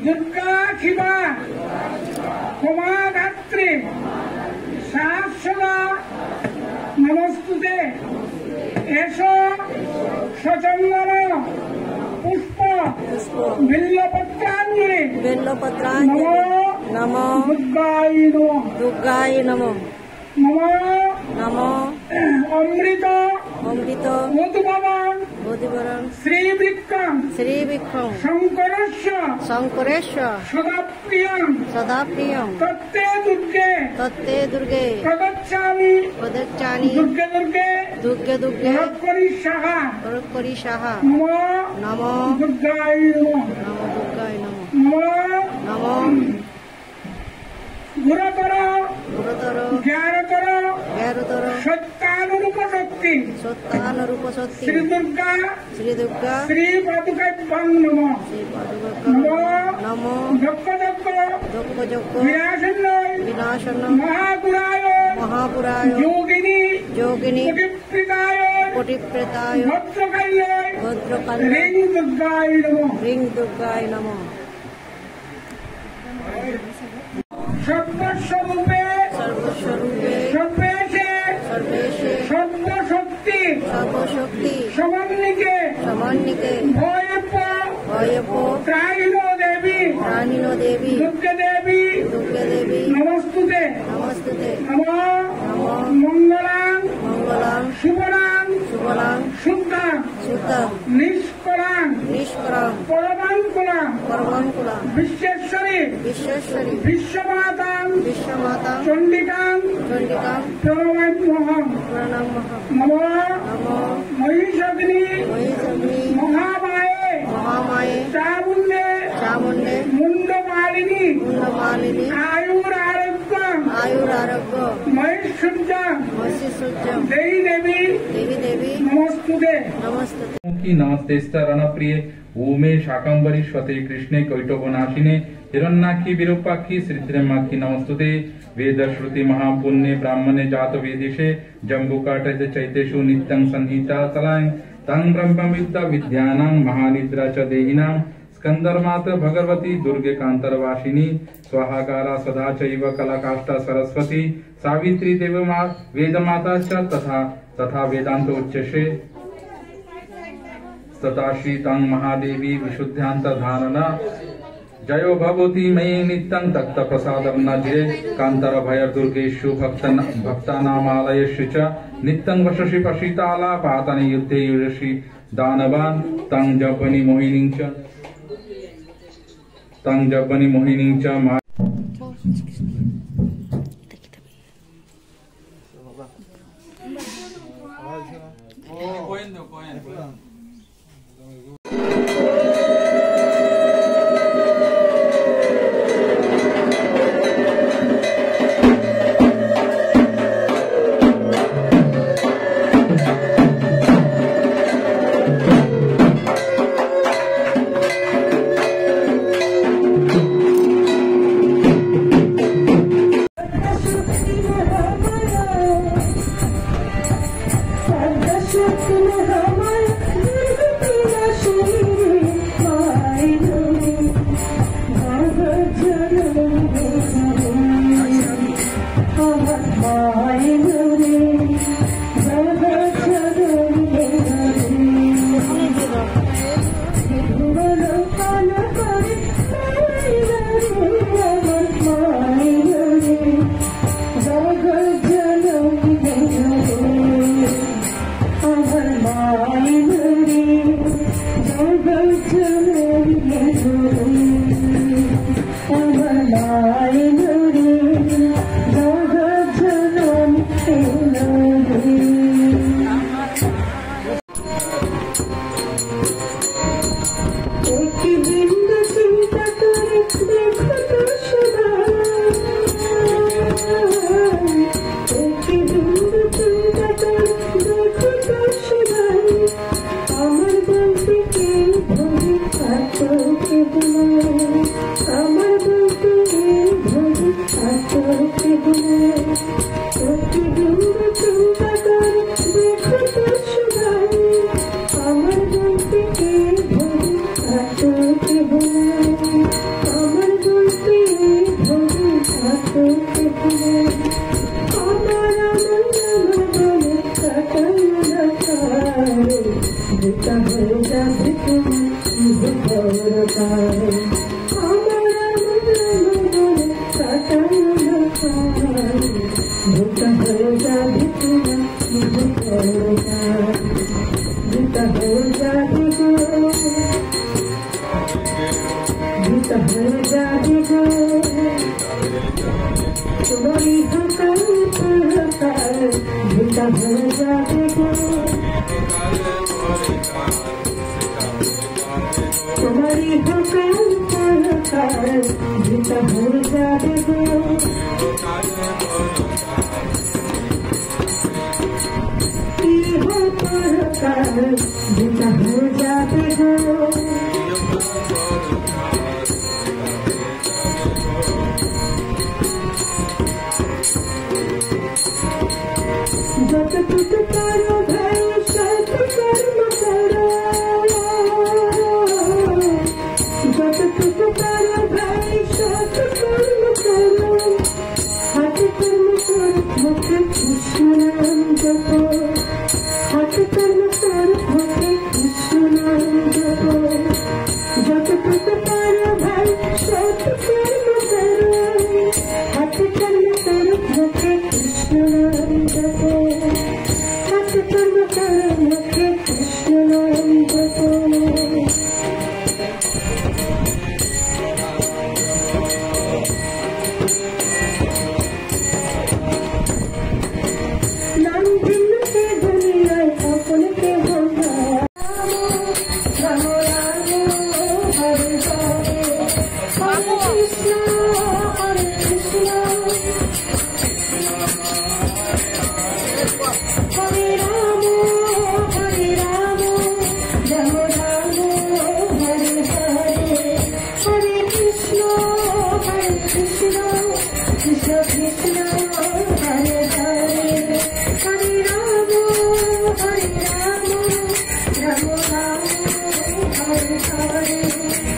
दुर्गा शिवा उमाधात्री शाश्वता नमस्तुते एषो स्वचंदन पुष्प बिल्लपत्रांजलि नमो दुर्गाय नमो नमो अमृत मधुभवन् श्रीविक्रम शंकरेश्वर सदा प्रियं तत्ते दुर्गे प्रगच्छामि दुर्गे रत्करीशाः नमो दुर्गाय नमो गुरुतर ज्ञानतर सत्तानुरूप शक्ति श्री दुर्गा श्री पादुकाभ्यां नमो नमो जप দুঃখ যোগ্য বিনাশান্ন মহাপুরায় যোগিনী পটিপ্রেতায় ভদ্রকাল্য রিং দুর্গায় নমঃ। সর্বস্বরূপে সর্বেশে সর্বশক্তি সমন্বিকে ভয়প ত্রাহিনো দেবী দুর্গে দেবী নমস্তুতে নমঃ মঙ্গলাং শুভলাং শুদ্ধাং নিষ্কলাং পরমাঙ্কুলাং বিশ্বেশ্বরী বিশ্বমাতাং চণ্ডিকাং প্রণমাম্যহং নমঃ মহিষাগ্নি মহামায়ে চামুণ্ডে মুন্ডমালিনী আয়ুরারোগ্য মহিষসূর্যং দেবী দেবী নমস্তুতে। नमस्ते रणप्रिय ऊमे शाकंबरी स्वते कृष्णे कैटोपनाशिने हिरण्याक्षी विरूपाक्षी श्रीमाक्षी नमस्तुते। वेद श्रुति महापुण्य ब्राह्मणे जात वेदिषे जम्बुकाट चैतेषु नित्यं संहिता तलां तं ब्रह्मविद्या विद्यानां महानिद्रा च देहिनां स्कंदर्मात भगवती दुर्गे कांतरवासिनी स्वाहाकारा सदा चैव कलाकाष्ठा सरस्वती सावित्री देवमा वेदमाता च तथा वेदांत उच्यसे तथा श्रीतं महादेवी विशुद्ध्यांत धारणा जयो भगवती मयि नित्यं तक्त प्रसादं नजे कांतर भयर दुर्गेषु भक्तानामालयेषु च नित्यं वशसि पशिताला पातनि युद्धे युषि दानवान् तं जपनि मोहिनीं च हरे